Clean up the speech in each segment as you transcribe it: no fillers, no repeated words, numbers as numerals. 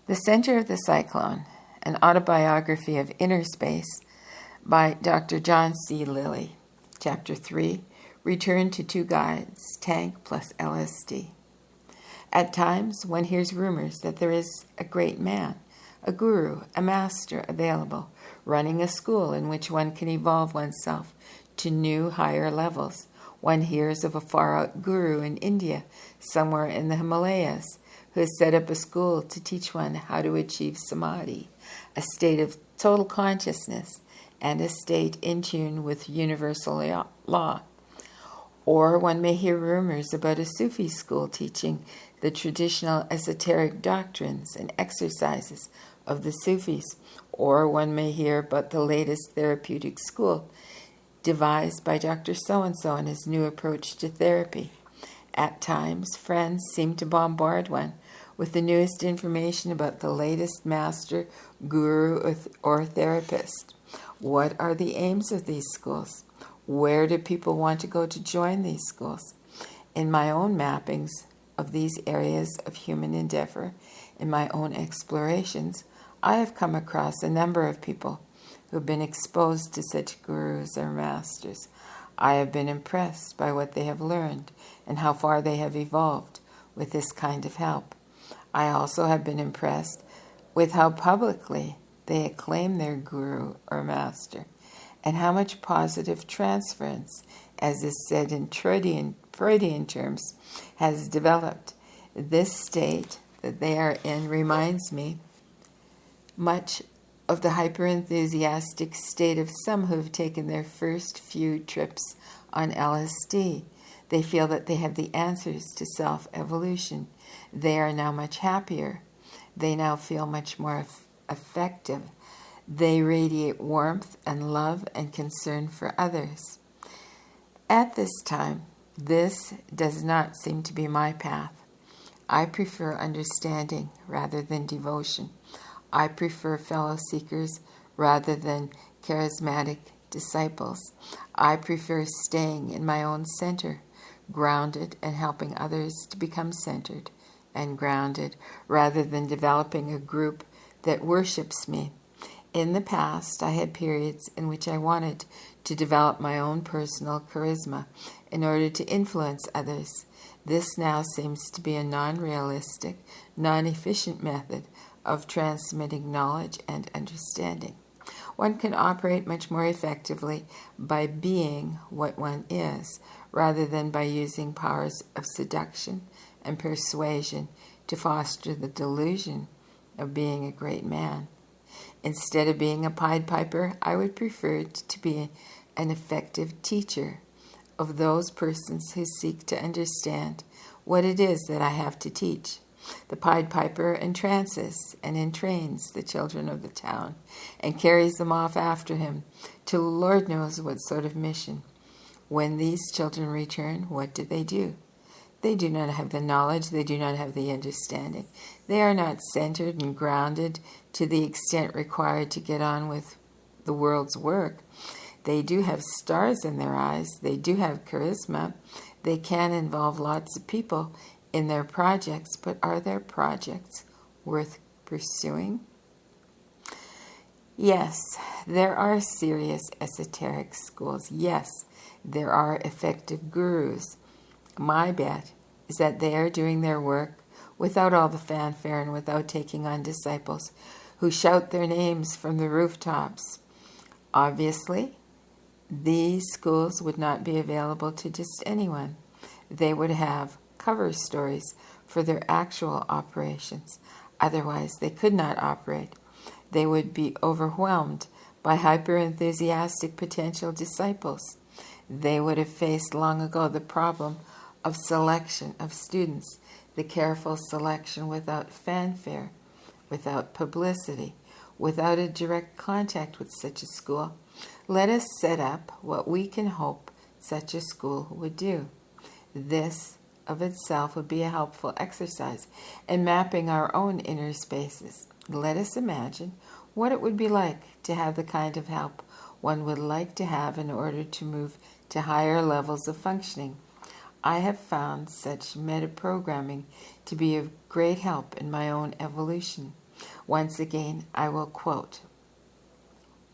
The Center of the Cyclone, an autobiography of inner space by Dr. John C. Lilly. Chapter 3, Return to Two Guides, Tank plus LSD. At times, one hears rumors that there is a great man, a guru, a master available, running a school in which one can evolve oneself to new, higher levels. One hears of a far-out guru in India, somewhere in the Himalayas, who has set up a school to teach one how to achieve samadhi, a state of total consciousness and a state in tune with universal law. Or one may hear rumors about a Sufi school teaching the traditional esoteric doctrines and exercises of the Sufis. Or one may hear about the latest therapeutic school devised by Dr. So-and-so and his new approach to therapy. At times, friends seem to bombard one with the newest information about the latest master, guru, or therapist. What are the aims of these schools? Where do people want to go to join these schools? In my own mappings of these areas of human endeavor, in my own explorations, I have come across a number of people who have been exposed to such gurus or masters. I have been impressed by what they have learned and how far they have evolved with this kind of help. I also have been impressed with how publicly they acclaim their guru or master, and how much positive transference, as is said in Freudian terms, has developed. This state that they are in reminds me much of the hyper-enthusiastic state of some who have taken their first few trips on LSD. They feel that they have the answers to self-evolution. They are now much happier. They now feel much more effective. They radiate warmth and love and concern for others. At this time, this does not seem to be my path. I prefer understanding rather than devotion. I prefer fellow seekers rather than charismatic disciples. I prefer staying in my own center, grounded and helping others to become centered and grounded, rather than developing a group that worships me. In the past, I had periods in which I wanted to develop my own personal charisma in order to influence others. This now seems to be a non-realistic, non-efficient method of transmitting knowledge and understanding. One can operate much more effectively by being what one is, rather than by using powers of seduction and persuasion to foster the delusion of being a great man. Instead of being a Pied Piper, I would prefer to be an effective teacher of those persons who seek to understand what it is that I have to teach. The Pied Piper entrances and entrains the children of the town and carries them off after him to Lord knows what sort of mission. When these children return, what do? They do not have the knowledge, they do not have the understanding. They are not centered and grounded to the extent required to get on with the world's work. They do have stars in their eyes, they do have charisma, they can involve lots of people in their projects, but are their projects worth pursuing? Yes, there are serious esoteric schools. Yes, there are effective gurus. My bet is that they are doing their work without all the fanfare and without taking on disciples who shout their names from the rooftops. Obviously, these schools would not be available to just anyone. They would have cover stories for their actual operations. Otherwise, they could not operate. They would be overwhelmed by hyper-enthusiastic potential disciples. They would have faced long ago the problem of selection of students, the careful selection without fanfare, without publicity, without a direct contact with such a school. Let us set up what we can hope such a school would do. This of itself would be a helpful exercise in mapping our own inner spaces. Let us imagine what it would be like to have the kind of help one would like to have in order to move to higher levels of functioning. I have found such metaprogramming to be of great help in my own evolution. Once again, I will quote,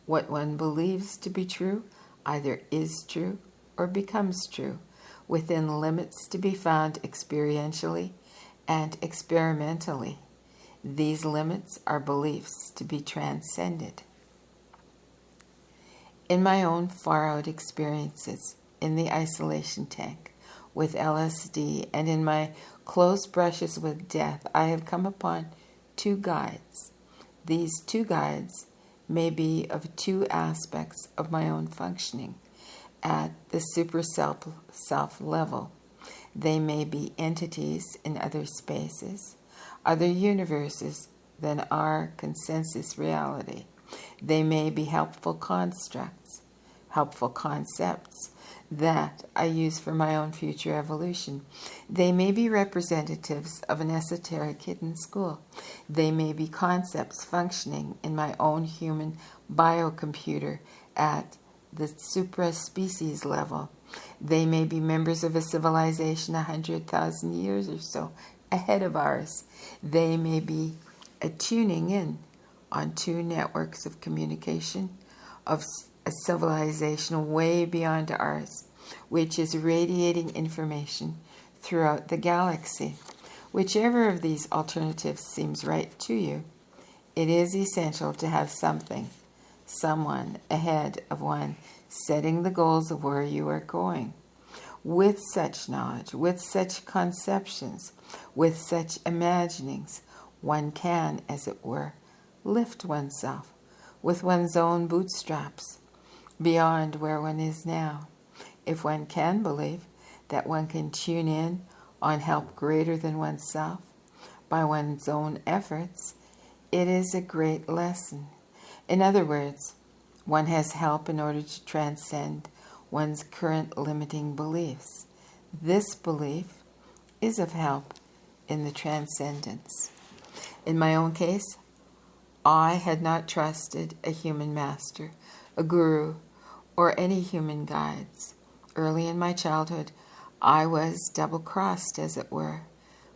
"What one believes to be true either is true or becomes true within limits to be found experientially and experimentally. These limits are beliefs to be transcended." In my own far-out experiences in the isolation tank with LSD and in my close brushes with death, I have come upon two guides. These two guides may be of two aspects of my own functioning at the super self level. They may be entities in other spaces, other universes than our consensus reality. They may be helpful constructs, helpful concepts that I use for my own future evolution. They may be representatives of an esoteric hidden school. They may be concepts functioning in my own human biocomputer at the supra-species level. They may be members of a civilization 100,000 years or so ahead of ours. They may be tuning in on two networks of communication of a civilization way beyond ours, which is radiating information throughout the galaxy. Whichever of these alternatives seems right to you, it is essential to have something, someone ahead of one, setting the goals of where you are going. With such knowledge, with such conceptions, with such imaginings, one can, as it were, lift oneself with one's own bootstraps beyond where one is now. If one can believe that one can tune in on help greater than oneself by one's own efforts, it is a great lesson. In other words, one has help in order to transcend one's current limiting beliefs. This belief is of help in the transcendence. In my own case, I had not trusted a human master, a guru, or any human guides. Early in my childhood, I was double-crossed, as it were,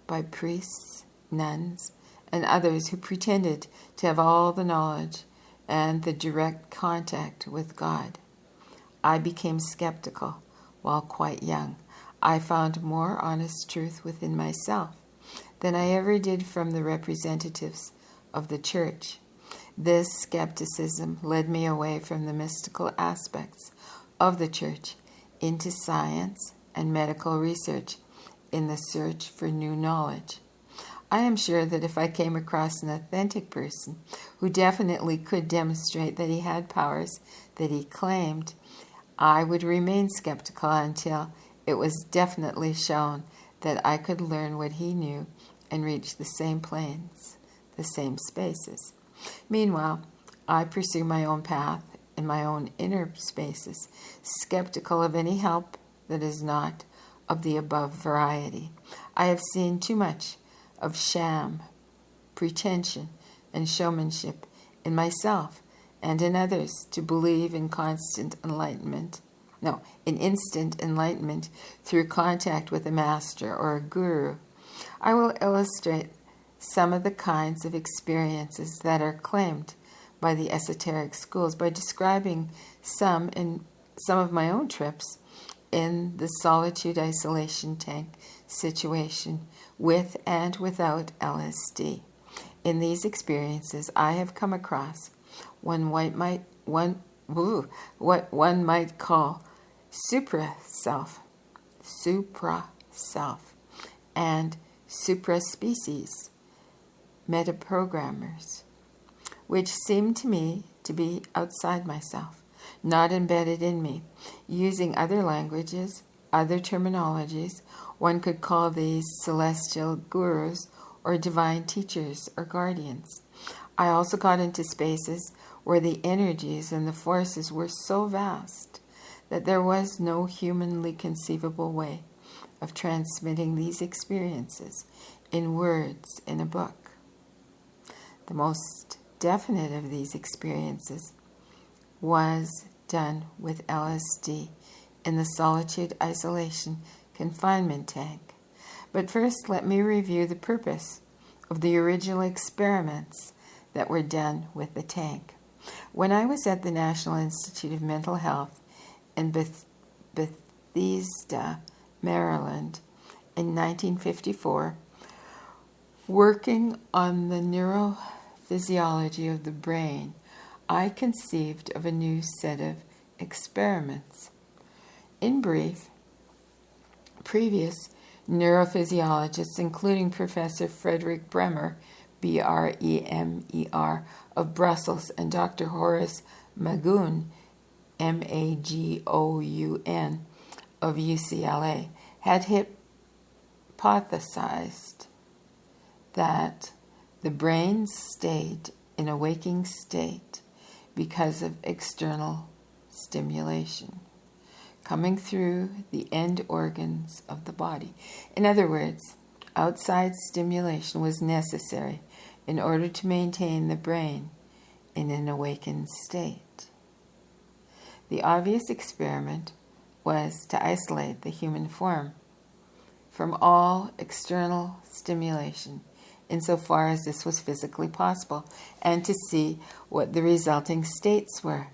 by priests, nuns, and others who pretended to have all the knowledge and the direct contact with God. I became skeptical while quite young. I found more honest truth within myself than I ever did from the representatives of the church. This skepticism led me away from the mystical aspects of the church into science and medical research in the search for new knowledge. I am sure that if I came across an authentic person who definitely could demonstrate that he had powers that he claimed, I would remain skeptical until it was definitely shown that I could learn what he knew and reach the same planes, the same spaces. Meanwhile, I pursue my own path in my own inner spaces, skeptical of any help that is not of the above variety. I have seen too much of sham, pretension, and showmanship in myself and in others to believe in instant enlightenment through contact with a master or a guru. I will illustrate some of the kinds of experiences that are claimed by the esoteric schools by describing some of my own trips in the solitude isolation tank situation with and without LSD. In these experiences, I have come across what one might call supra-self, and supra-species metaprogrammers, which seem to me to be outside myself, not embedded in me. Using other languages, other terminologies, one could call these celestial gurus or divine teachers or guardians. I also got into spaces where the energies and the forces were so vast that there was no humanly conceivable way of transmitting these experiences in words in a book. The most definite of these experiences was done with LSD in the solitude isolation confinement tank. But first, let me review the purpose of the original experiments that were done with the tank. When I was at the National Institute of Mental Health in Bethesda, Maryland, in 1954, working on the neurophysiology of the brain, I conceived of a new set of experiments. In brief, previous neurophysiologists, including Professor Frederick Bremer, Bremer, of Brussels, and Dr. Horace Magoun, Magoun, of UCLA, had hypothesized that the brain stayed in a waking state because of external stimulation coming through the end organs of the body. In other words, outside stimulation was necessary in order to maintain the brain in an awakened state. The obvious experiment was to isolate the human form from all external stimulation insofar as this was physically possible, and to see what the resulting states were.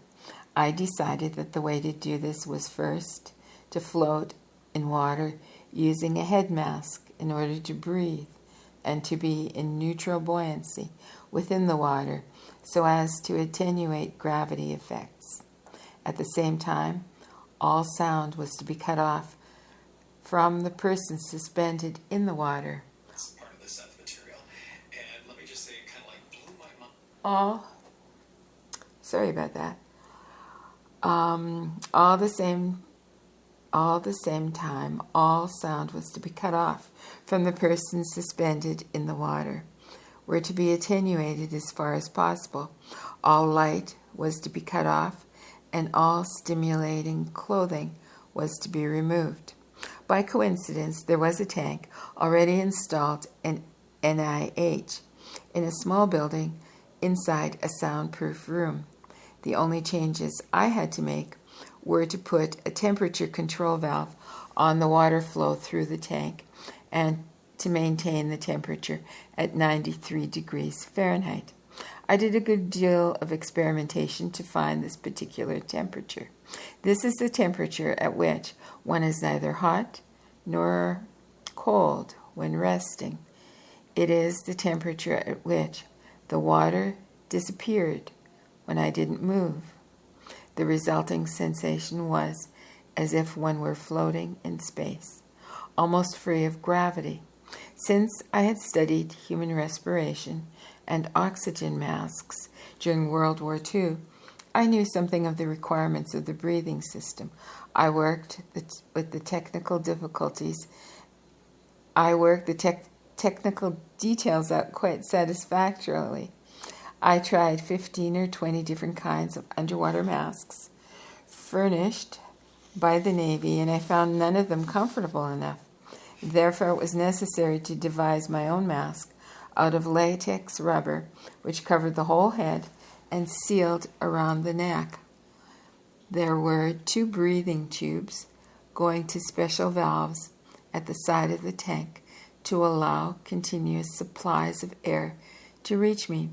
I decided that the way to do this was first to float in water using a head mask in order to breathe and to be in neutral buoyancy within the water so as to attenuate gravity effects. At the same time, all sound was to be cut off from the person suspended in the water. That's part of the Seth material. And let me just say, it kind of like blew my mind. Sorry about that. All the same time, all sound was to be cut off from the person suspended in the water, were to be attenuated as far as possible. All light was to be cut off, and all stimulating clothing was to be removed. By coincidence, there was a tank already installed in NIH in a small building inside a soundproof room. The only changes I had to make were to put a temperature control valve on the water flow through the tank and to maintain the temperature at 93 degrees Fahrenheit. I did a good deal of experimentation to find this particular temperature. This is the temperature at which one is neither hot nor cold when resting. It is the temperature at which the water disappeared when I didn't move. The resulting sensation was as if one were floating in space, almost free of gravity. Since I had studied human respiration and oxygen masks during World War II, I knew something of the requirements of the breathing system. I worked with the technical difficulties. I worked the technical details out quite satisfactorily. I tried 15 or 20 different kinds of underwater masks furnished by the Navy, and I found none of them comfortable enough. Therefore, it was necessary to devise my own mask out of latex rubber, which covered the whole head and sealed around the neck. There were 2 breathing tubes going to special valves at the side of the tank to allow continuous supplies of air to reach me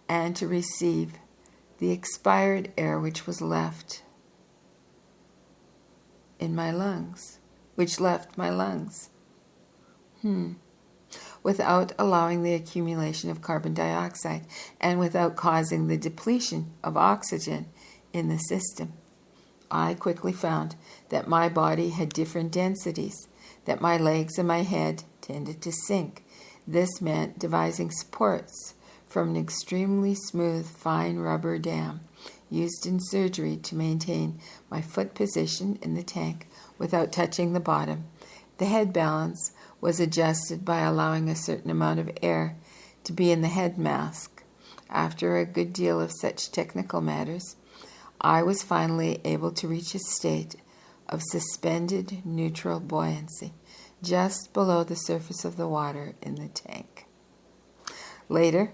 and to receive the expired air which was left in my lungs, without allowing the accumulation of carbon dioxide and without causing the depletion of oxygen in the system. I quickly found that my body had different densities, that my legs and my head tended to sink. This meant devising supports from an extremely smooth, fine rubber dam used in surgery to maintain my foot position in the tank without touching the bottom. The head balance was adjusted by allowing a certain amount of air to be in the head mask. After a good deal of such technical matters, I was finally able to reach a state of suspended neutral buoyancy just below the surface of the water in the tank. Later,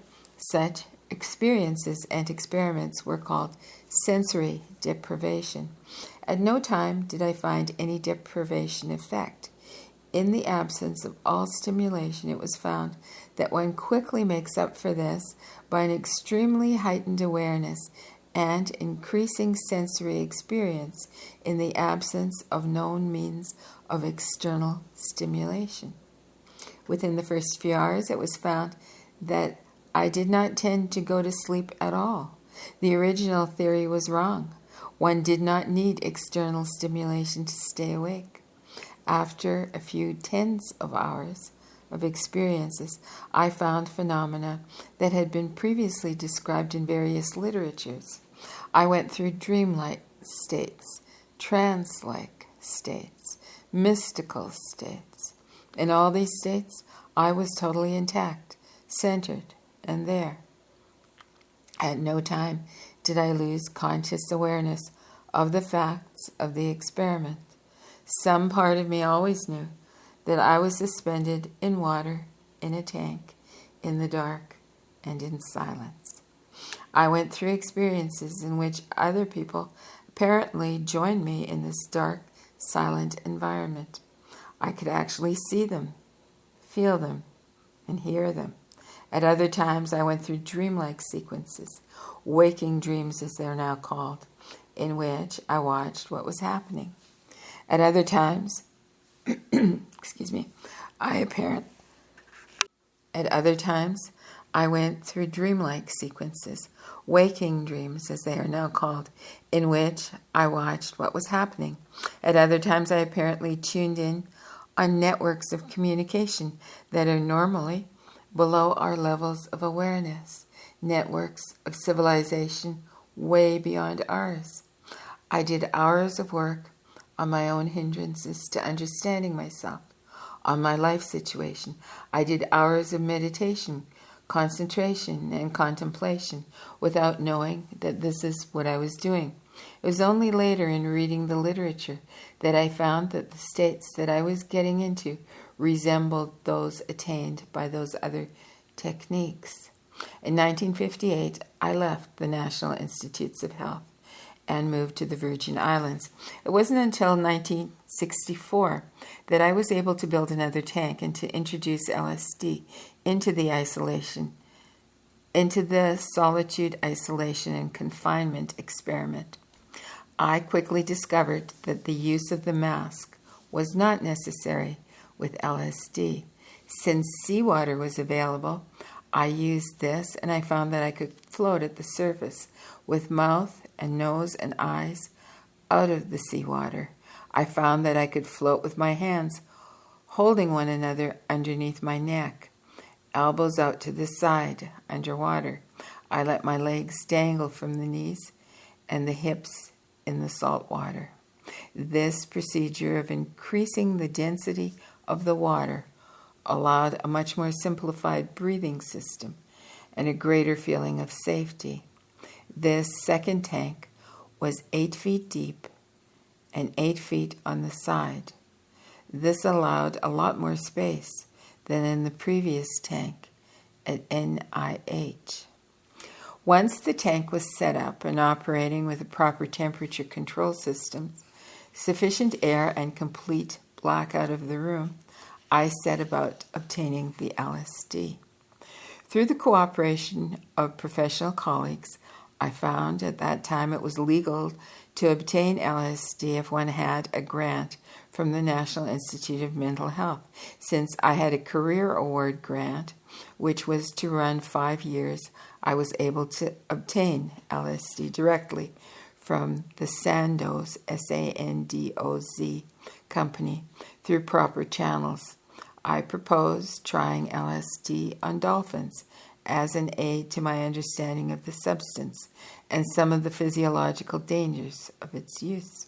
such experiences and experiments were called sensory deprivation. At no time did I find any deprivation effect. In the absence of all stimulation, it was found that one quickly makes up for this by an extremely heightened awareness and increasing sensory experience in the absence of known means of external stimulation. Within the first few hours, it was found that I did not tend to go to sleep at all. The original theory was wrong. One did not need external stimulation to stay awake. After a few tens of hours of experiences, I found phenomena that had been previously described in various literatures. I went through dreamlike states, trance-like states, mystical states. In all these states, I was totally intact, centered, and there. At no time did I lose conscious awareness of the facts of the experiment. Some part of me always knew that I was suspended in water, in a tank, in the dark, and in silence. I went through experiences in which other people apparently joined me in this dark, silent environment. I could actually see them, feel them, and hear them. At other times, I went through dreamlike sequences, waking dreams as they're now called, in which I watched what was happening. At other times, I went through dreamlike sequences, waking dreams as they are now called, in which I watched what was happening. At other times, I apparently tuned in on networks of communication that are normally below our levels of awareness, networks of civilization way beyond ours. I did hours of work on my own hindrances to understanding myself, on my life situation. I did hours of meditation, concentration, and contemplation without knowing that this is what I was doing. It was only later in reading the literature that I found that the states that I was getting into resembled those attained by those other techniques. In 1958, I left the National Institutes of Health and moved to the Virgin Islands. It wasn't until 1964 that I was able to build another tank and to introduce LSD into the solitude, isolation, and confinement experiment. I quickly discovered that the use of the mask was not necessary with LSD. Since seawater was available, I used this and I found that I could float at the surface with mouth and nose and eyes out of the seawater. I found that I could float with my hands holding one another underneath my neck, elbows out to the side underwater. I let my legs dangle from the knees and the hips in the salt water. This procedure of increasing the density of the water allowed a much more simplified breathing system and a greater feeling of safety. This second tank was 8 feet deep and 8 feet on the side. This allowed a lot more space than in the previous tank at NIH. Once the tank was set up and operating with a proper temperature control system, sufficient air, and complete blackout of the room, I set about obtaining the LSD. Through the cooperation of professional colleagues, I found at that time it was legal to obtain LSD if one had a grant from the National Institute of Mental Health. Since I had a career award grant, which was to run 5 years, I was able to obtain LSD directly from the Sandoz, Sandoz company through proper channels. I proposed trying LSD on dolphins as an aid to my understanding of the substance and some of the physiological dangers of its use.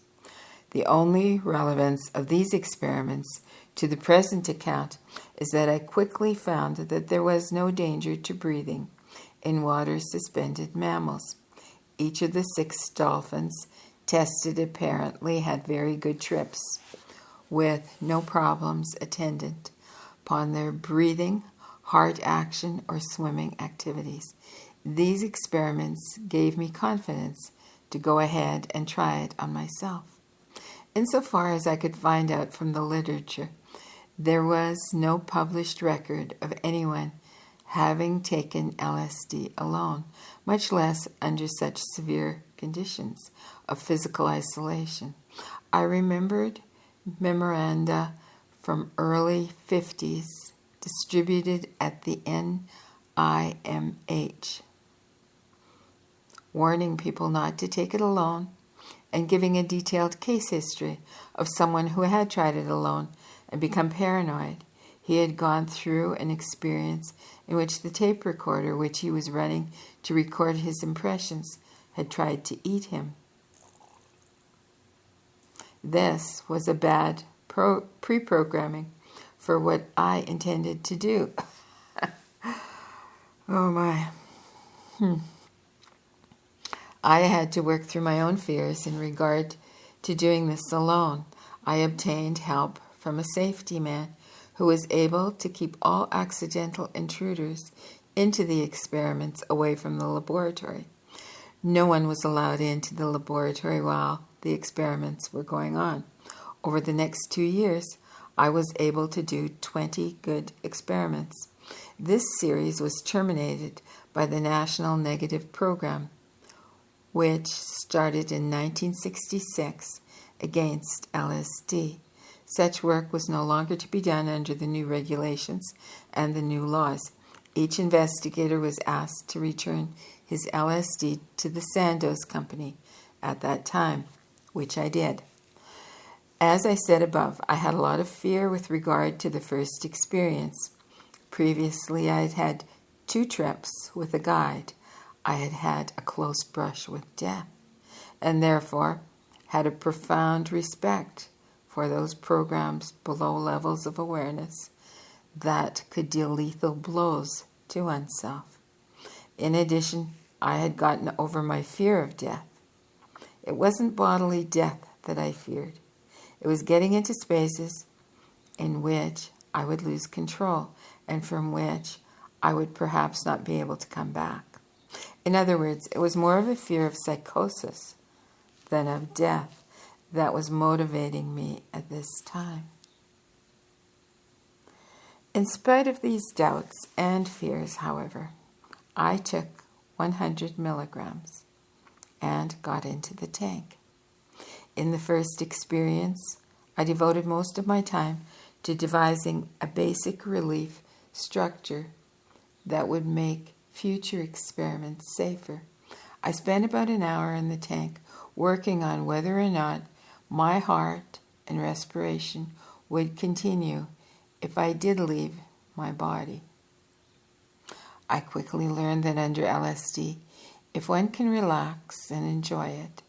The only relevance of these experiments to the present account is that I quickly found that there was no danger to breathing in water-suspended mammals. Each of the 6 dolphins tested apparently had very good trips, with no problems attendant upon their breathing, heart action, or swimming activities. These experiments gave me confidence to go ahead and try it on myself. Insofar as I could find out from the literature, There was no published record of anyone having taken LSD alone, much less under such severe conditions of physical isolation. I remembered memoranda from early 50s distributed at the NIMH, warning people not to take it alone and giving a detailed case history of someone who had tried it alone and become paranoid. He had gone through an experience in which the tape recorder, which he was running to record his impressions, had tried to eat him. This was a bad pre-programming for what I intended to do. Oh my. I had to work through my own fears in regard to doing this alone. I obtained help from a safety man who was able to keep all accidental intruders into the experiments away from the laboratory. No one was allowed into the laboratory while the experiments were going on. Over the next 2 years, I was able to do 20 good experiments. This series was terminated by the National Negative Program, which started in 1966 against LSD. Such work was no longer to be done under the new regulations and the new laws. Each investigator was asked to return his LSD to the Sandoz Company at that time, which I did. As I said above, I had a lot of fear with regard to the first experience. Previously, I had had 2 trips with a guide. I had had a close brush with death, and therefore had a profound respect for those programs below levels of awareness that could deal lethal blows to oneself. In addition, I had gotten over my fear of death. It wasn't bodily death that I feared. It was getting into spaces in which I would lose control and from which I would perhaps not be able to come back. In other words, it was more of a fear of psychosis than of death that was motivating me at this time. In spite of these doubts and fears, however, I took 100 milligrams and got into the tank. In the first experience, I devoted most of my time to devising a basic relief structure that would make future experiments safer. I spent about an hour in the tank working on whether or not my heart and respiration would continue if I did leave my body. I quickly learned that under LSD, if one can relax and enjoy it,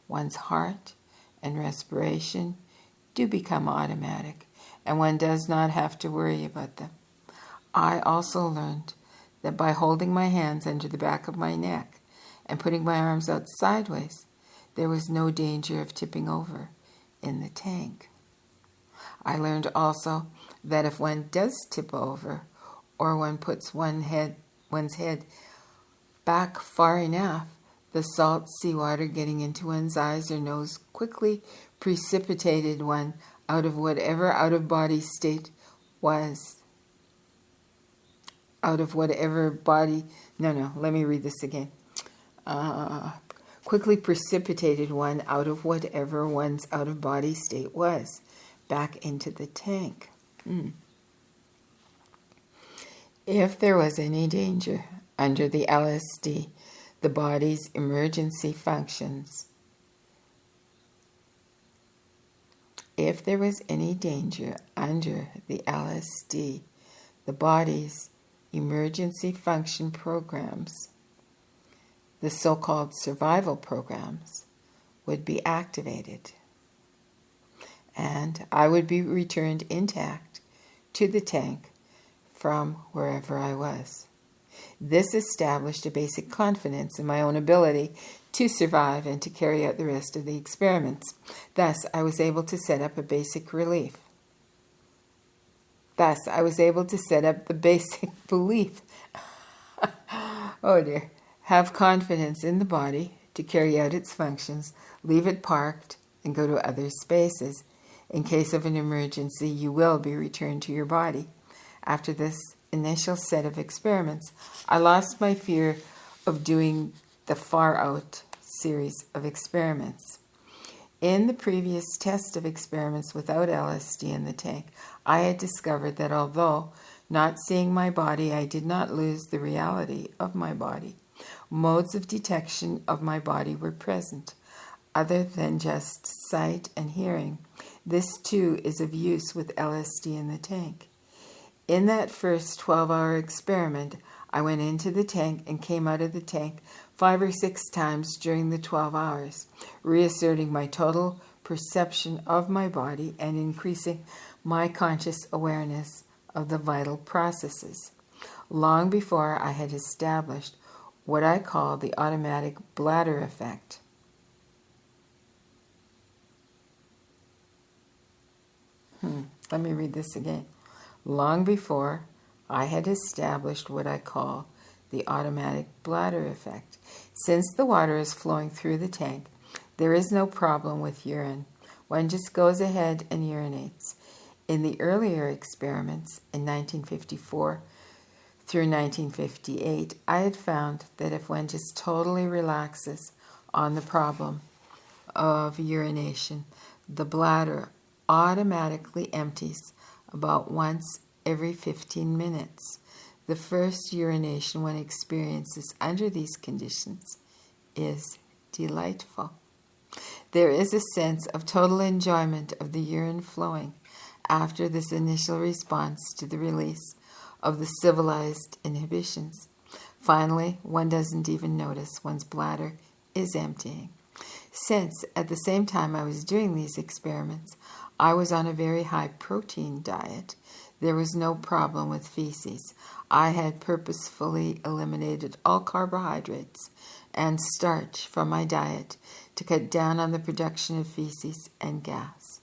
one's heart and respiration do become automatic, and one does not have to worry about them. I also learned that by holding my hands under the back of my neck and putting my arms out sideways, there was no danger of tipping over in the tank. I learned also that if one does tip over, or one puts one's head back far enough, the salt seawater getting into one's eyes or nose quickly precipitated one out of whatever out-of-body state was. Quickly precipitated one out of whatever one's out-of-body state was, back into the tank. If there was any danger under the LSD, the body's emergency functions. If there was any danger under the LSD, the body's emergency function programs, the so-called survival programs, would be activated, and I would be returned intact to the tank from wherever I was. This established a basic confidence in my own ability to survive and to carry out the rest of the experiments. Thus, I was able to set up a basic relief. Thus, I was able to set up the basic belief. Oh dear. Have confidence in the body to carry out its functions, leave it parked, and go to other spaces. In case of an emergency, you will be returned to your body. After this initial set of experiments, I lost my fear of doing the far out series of experiments. In the previous test of experiments without LSD in the tank, I had discovered that although not seeing my body, I did not lose the reality of my body. Modes of detection of my body were present, other than just sight and hearing. This too is of use with LSD in the tank. In that first 12-hour experiment, I went into the tank and came out of the tank 5 or 6 times during the 12 hours, reasserting my total perception of my body and increasing my conscious awareness of the vital processes. Long before I had established what I call the automatic bladder effect. Let me read this again. Long before I had established what I call the automatic bladder effect. Since the water is flowing through the tank, there is no problem with urine. One just goes ahead and urinates. In the earlier experiments in 1954 through 1958, I had found that if one just totally relaxes on the problem of urination, the bladder automatically empties about once every 15 minutes. The first urination one experiences under these conditions is delightful. There is a sense of total enjoyment of the urine flowing after this initial response to the release of the civilized inhibitions. Finally, one doesn't even notice one's bladder is emptying. Since, at the same time I was doing these experiments, I was on a very high protein diet, there was no problem with feces. I had purposefully eliminated all carbohydrates and starch from my diet to cut down on the production of feces and gas.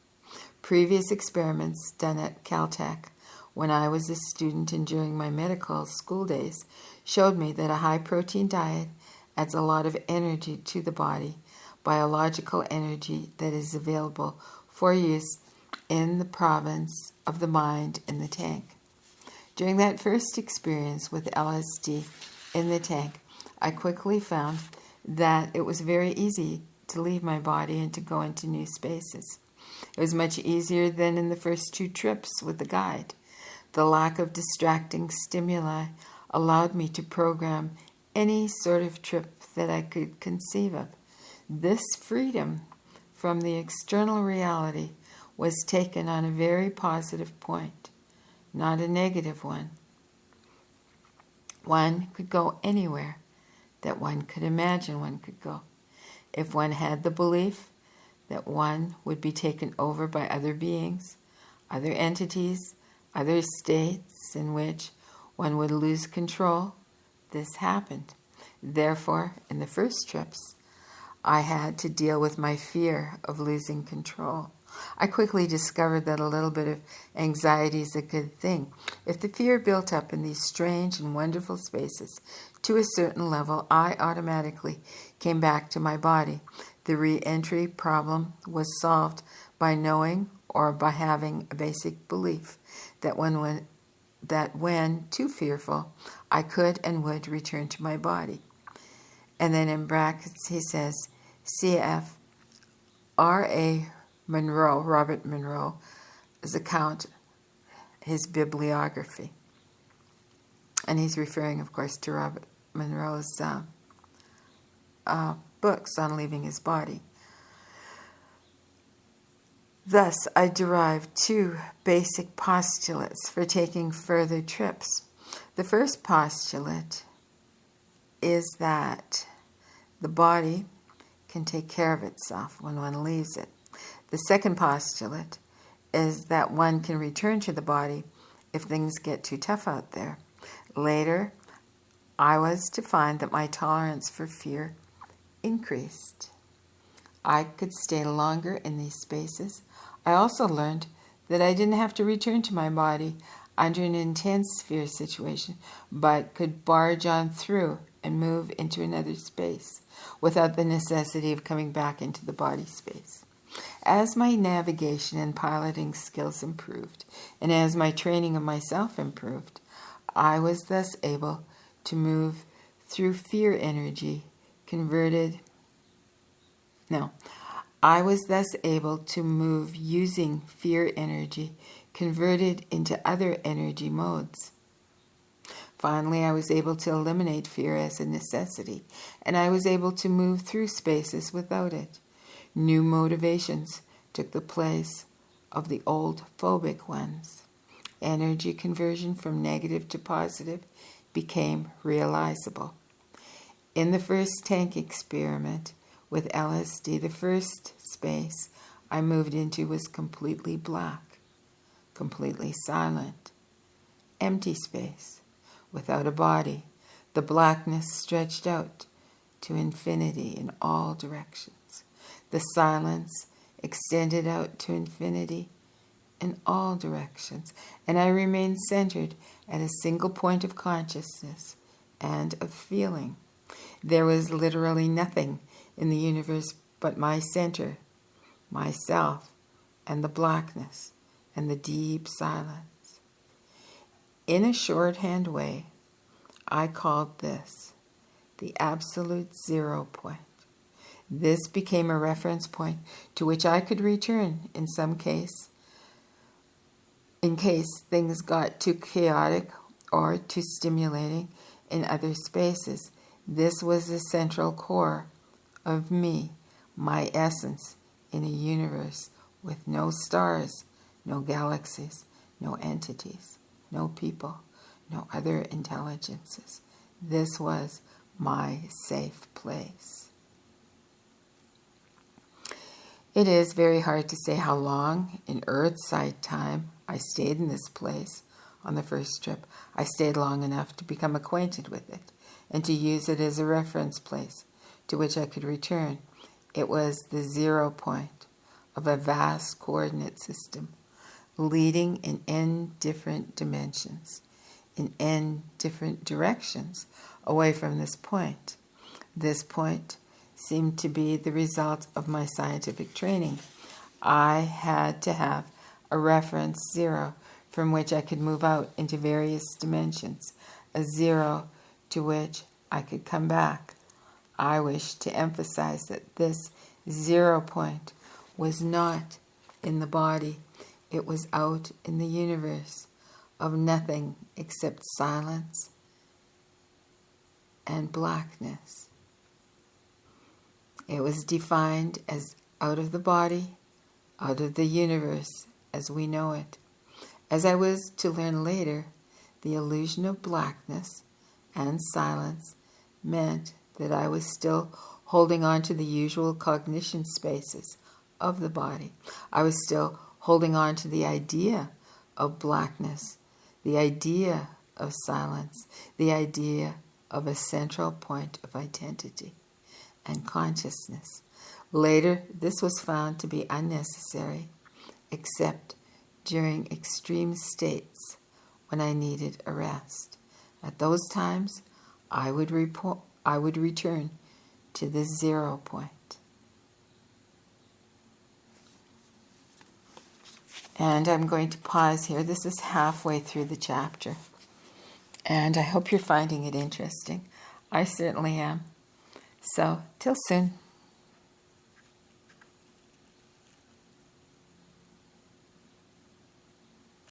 Previous experiments done at Caltech when I was a student and during my medical school days showed me that a high-protein diet adds a lot of energy to the body, biological energy that is available for use in the province of the mind in the tank. During that first experience with LSD in the tank, I quickly found that it was very easy to leave my body and to go into new spaces. It was much easier than in the first 2 trips with the guide. The lack of distracting stimuli allowed me to program any sort of trip that I could conceive of. This freedom from the external reality was taken on a very positive point, not a negative one. One could go anywhere that one could imagine one could go, if one had the belief that one would be taken over by other beings, other entities, other states in which one would lose control. This happened. Therefore, in the first trips, I had to deal with my fear of losing control. I quickly discovered that a little bit of anxiety is a good thing. If the fear built up in these strange and wonderful spaces to a certain level, I automatically came back to my body. The re-entry problem was solved by knowing or by having a basic belief that when too fearful, I could and would return to my body. And then in brackets he says, C.F. R.A. Monroe, Robert Monroe's account, his bibliography. And he's referring, of course, to Robert Monroe's books on leaving his body. Thus, I derived 2 basic postulates for taking further trips. The first postulate is that the body can take care of itself when one leaves it. The second postulate is that one can return to the body if things get too tough out there. Later, I was to find that my tolerance for fear increased. I could stay longer in these spaces. I also learned that I didn't have to return to my body under an intense fear situation, but could barge on through and move into another space without the necessity of coming back into the body space. As my navigation and piloting skills improved, and as my training of myself improved, I was thus able to move through fear energy I was thus able to move using fear energy converted into other energy modes. Finally, I was able to eliminate fear as a necessity, and I was able to move through spaces without it. New motivations took the place of the old phobic ones. Energy conversion from negative to positive became realizable. In the first tank experiment with LSD, the first space I moved into was completely black, completely silent, empty space, without a body. The blackness stretched out to infinity in all directions. The silence extended out to infinity in all directions, and I remained centered at a single point of consciousness and of feeling. There was literally nothing in the universe but my center, myself, and the blackness and the deep silence. In a shorthand way, I called this the absolute 0 point. This became a reference point to which I could return in case things got too chaotic or too stimulating in other spaces. This was the central core of me, my essence, in a universe with no stars, no galaxies, no entities, no people, no other intelligences. This was my safe place. It is very hard to say how long in Earth-side time I stayed in this place. On the first trip, I stayed long enough to become acquainted with it and to use it as a reference place to which I could return. It was the 0 point of a vast coordinate system leading in n different dimensions, in n different directions away from this point. This point seemed to be the result of my scientific training. I had to have a reference 0 from which I could move out into various dimensions, a 0 to which I could come back. I wish to emphasize that this 0 point was not in the body. It was out in the universe of nothing except silence and blackness. It was defined as out of the body, out of the universe as we know it. As I was to learn later, the illusion of blackness and silence meant that I was still holding on to the usual cognition spaces of the body. I was still holding on to the idea of blackness, the idea of silence, the idea of a central point of identity and consciousness. Later, this was found to be unnecessary, except during extreme states when I needed a rest. At those times, I would return to the 0 point. And I'm going to pause here. This is halfway through the chapter. And I hope you're finding it interesting. I certainly am. So, till soon.